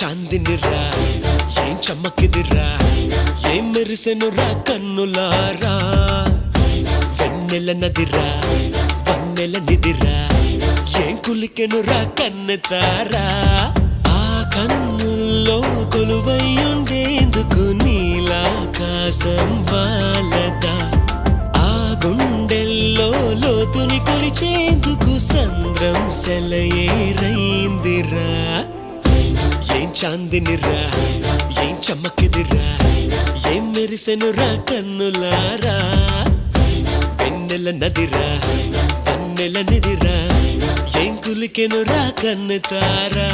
చాందినిరా ఏం చమ్మకిదిరా ఏం మెరిసెనురా కన్నులారా వెన్నెల నదిరా వన్నెల నిదిరా ఏం కులికెనురా కన్నెతారా ఆ కన్నుల్లో కొలువయ్యుండేందుకు నీలాకాశం వాలదా ఆ గుండెల్లో లోతుని కొలిచేందుకు సంద్రం సెలయేరైందిరా ఏం చాందినిరా ఏం చమ్మకిదిరా ఏం మెరిసెనురా కన్నులారా వెన్నెల నదిరా వన్నెల నిదిరా ఏం కులికెనురా కన్నెతారా